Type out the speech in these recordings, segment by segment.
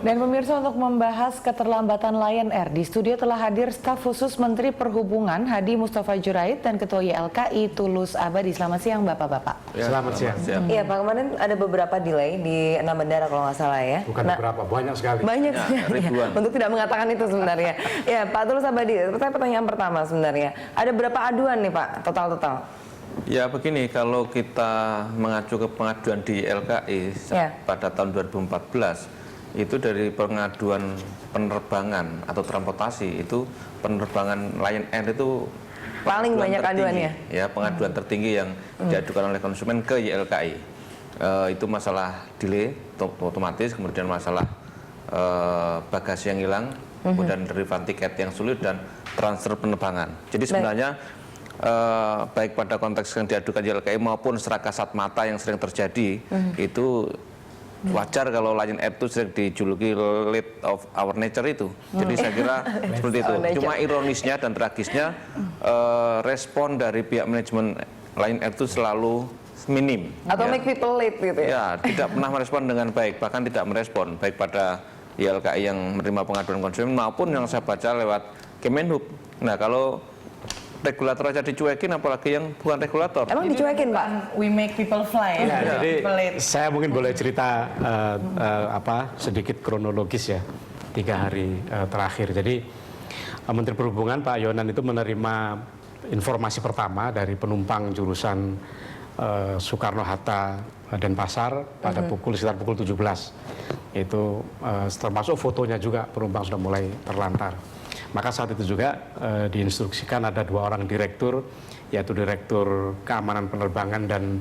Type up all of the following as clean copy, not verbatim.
Dan pemirsa, untuk membahas keterlambatan Lion Air, di studio telah hadir staf khusus Menteri Perhubungan Hadi Mustafa Juraid dan Ketua YLKI Tulus Abadi. Selamat siang Bapak-Bapak. Ya, selamat siang. Iya Pak, kemarin ada beberapa delay di 6 bandara kalau nggak salah ya. Bukan beberapa, banyak sekali. Banyak sekali. Ya, untuk tidak mengatakan itu sebenarnya. Ya Pak Tulus Abadi, pertanyaan pertama sebenarnya. Ada berapa aduan nih Pak total? Ya begini, kalau kita mengacu ke pengaduan di LKI pada tahun 2014, itu dari pengaduan penerbangan atau transportasi, itu penerbangan Lion Air itu paling banyak aduannya. Ya, pengaduan tertinggi yang diadukan oleh konsumen ke YLKI. Itu masalah delay otomatis, kemudian masalah bagasi yang hilang, kemudian refund tiket yang sulit, dan transfer penerbangan. Jadi sebenarnya baik pada konteks yang diadukan YLKI maupun secara kasat mata yang sering terjadi, itu wajar kalau Lion Air itu sering dijuluki lead of our nature itu. Jadi saya kira seperti itu. Cuma ironisnya dan tragisnya, respon dari pihak manajemen Lion Air itu selalu minim. Atau make people late gitu ya? Ya, tidak pernah merespon dengan baik, bahkan tidak merespon baik pada YLKI yang menerima pengaduan konsumen maupun yang saya baca lewat Kemenhub. Nah, kalau regulator aja dicuekin, apalagi yang bukan regulator. Emang dicuekin Pak? We make people fly ya. Jadi saya mungkin boleh cerita sedikit kronologis ya, 3 hari terakhir. Jadi Menteri Perhubungan Pak Yonan itu menerima informasi pertama dari penumpang jurusan Soekarno-Hatta Denpasar pada sekitar pukul 17. Itu termasuk fotonya juga, penumpang sudah mulai terlantar. Maka saat itu juga diinstruksikan ada 2 orang direktur, yaitu Direktur Keamanan Penerbangan dan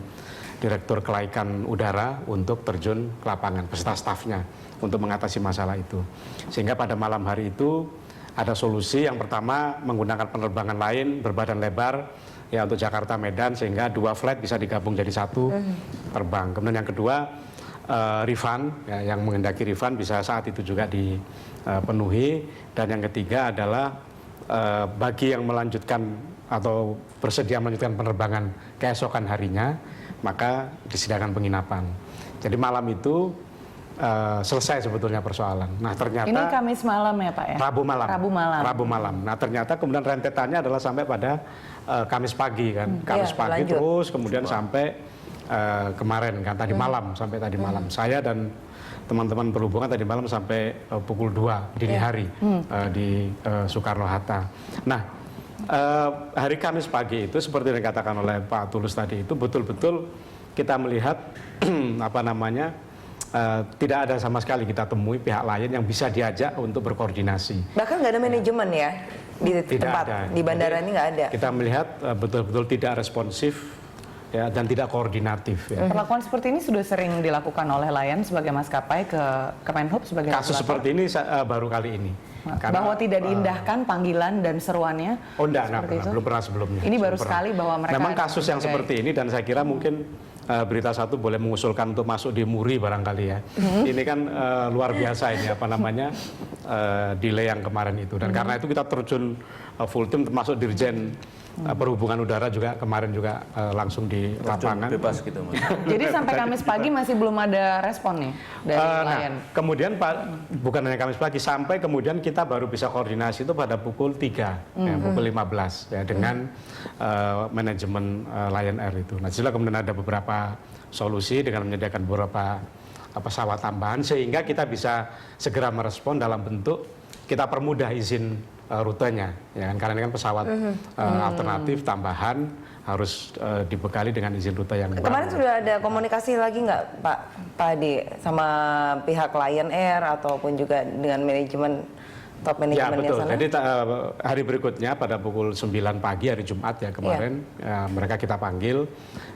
Direktur Kelaikan Udara untuk terjun ke lapangan beserta stafnya untuk mengatasi masalah itu. Sehingga pada malam hari itu ada solusi. Yang pertama, menggunakan penerbangan lain berbadan lebar ya untuk Jakarta Medan, sehingga 2 flight bisa digabung jadi 1 terbang. Kemudian yang kedua, refund ya, yang menghendaki refund bisa saat itu juga dipenuhi. Dan yang ketiga adalah bagi yang melanjutkan atau bersedia melanjutkan penerbangan keesokan harinya, maka disediakan penginapan. Jadi malam itu selesai sebetulnya persoalan. Nah ternyata ini Kamis malam ya Pak ya? Rabu malam. Rabu malam. Nah ternyata kemudian rentetannya adalah sampai pada Kamis pagi kan. Kamis pagi lanjut. Terus kemudian sampai kemarin kan, tadi malam, sampai tadi malam. Saya dan teman-teman perhubungan tadi malam sampai pukul 2 dini hari di Soekarno-Hatta. Nah hari Kamis pagi itu seperti yang dikatakan oleh Pak Tulus tadi, itu betul-betul kita melihat tidak ada sama sekali kita temui pihak lain yang bisa diajak untuk berkoordinasi. Bahkan nggak ada manajemen ya di tempat ada. Di bandara. Jadi, ini nggak ada. Kita melihat betul-betul tidak responsif ya, dan tidak koordinatif. Ya. Perlakuan seperti ini sudah sering dilakukan oleh Lion sebagai maskapai ke Kemenhub sebagai kasus seperti ini baru kali ini. Karena, bahwa tidak diindahkan panggilan dan seruannya. Oh enggak pernah, belum pernah sebelumnya. Ini baru sekali bahwa mereka memang kasus yang seperti ini, dan saya kira mungkin Berita Satu boleh mengusulkan untuk masuk di MURI barangkali ya. Ini kan luar biasa ini delay yang kemarin itu, dan karena itu kita terjun full tim termasuk Dirjen Perhubungan Udara juga kemarin juga langsung di lapangan. Bebas gitu Mas. Jadi sampai Kamis pagi masih belum ada respon nih dari Lion. Kemudian bukan hanya Kamis pagi, sampai kemudian kita baru bisa koordinasi itu pada pukul 3, ya, pukul 15 ya, dengan manajemen Lion Air itu. Nah, setelah kemudian ada beberapa solusi dengan menyediakan beberapa pesawat tambahan, sehingga kita bisa segera merespon dalam bentuk kita permudah izin rutenya, ya kan, karena ini kan pesawat alternatif tambahan harus dibekali dengan izin rute yang baru. Kemarin sudah ada komunikasi lagi nggak Pak Hadi sama pihak Lion Air ataupun juga dengan manajemen top manajemennya? Ya betul. Sana? Jadi hari berikutnya pada pukul 9 pagi hari Jumat ya kemarin mereka kita panggil.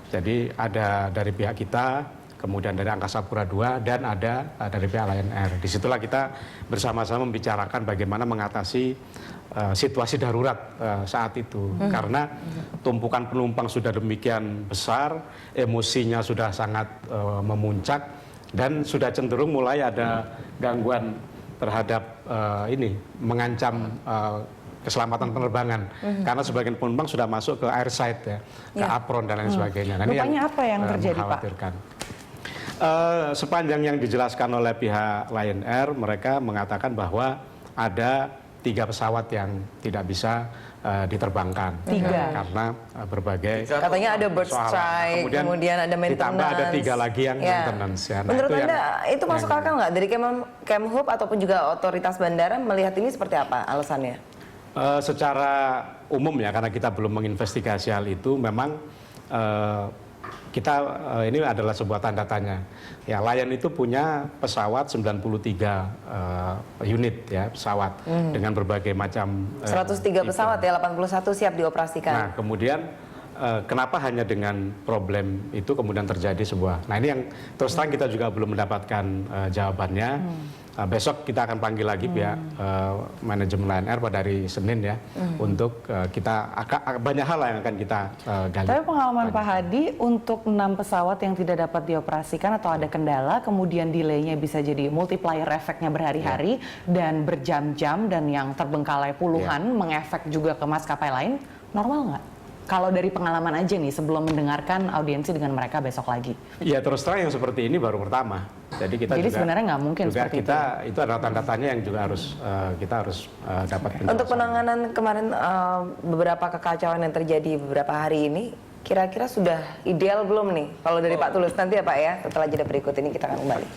Jadi ada dari pihak kita, kemudian dari Angkasa Pura II, dan ada dari pihak Lion Air. Disitulah kita bersama-sama membicarakan bagaimana mengatasi situasi darurat saat itu. Karena tumpukan penumpang sudah demikian besar, emosinya sudah sangat memuncak, dan sudah cenderung mulai ada gangguan terhadap mengancam keselamatan penerbangan, karena sebagian penumpang sudah masuk ke airside ya, ke apron dan lain sebagainya. Rupanya apa yang terjadi Pak? Sepanjang yang dijelaskan oleh pihak Lion Air, mereka mengatakan bahwa ada 3 pesawat yang tidak bisa diterbangkan karena berbagai katanya ada bird persoalan. strike, kemudian ada maintenance. Ditambah ada 3 lagi yang maintenance. Ya. Nah, Menurut Anda itu masuk akal nggak dari Kemhub ataupun juga otoritas bandara melihat ini seperti apa alasannya? Secara umum ya, karena kita belum menginvestigasi hal itu, memang kita ini adalah sebuah tanda tanya. Ya, Lion itu punya pesawat 93 unit ya, pesawat dengan berbagai macam 103 pesawat ya, 81 siap dioperasikan. Nah, kemudian kenapa hanya dengan problem itu kemudian terjadi sebuah. Nah, ini yang terus terang kita juga belum mendapatkan jawabannya. Besok kita akan panggil lagi pihak manajemen Lion Air pada hari Senin ya, untuk kita banyak hal yang akan kita gali. Tapi pengalaman Pak Hadi untuk 6 pesawat yang tidak dapat dioperasikan atau ada kendala, kemudian delay-nya bisa jadi multiplier efeknya berhari-hari dan berjam-jam, dan yang terbengkalai puluhan mengefek juga ke maskapai lain, normal nggak? Kalau dari pengalaman aja nih, sebelum mendengarkan audiensi dengan mereka besok lagi. Ya, terus terang yang seperti ini baru pertama. Jadi sebenarnya nggak mungkin juga seperti itu adalah tanda-tanya yang juga harus kita harus dapat penjelasan. Untuk penanganan kemarin beberapa kekacauan yang terjadi beberapa hari ini, kira-kira sudah ideal belum nih? Kalau dari Pak Tulus nanti ya Pak ya, setelah jeda berikut ini kita akan kembali.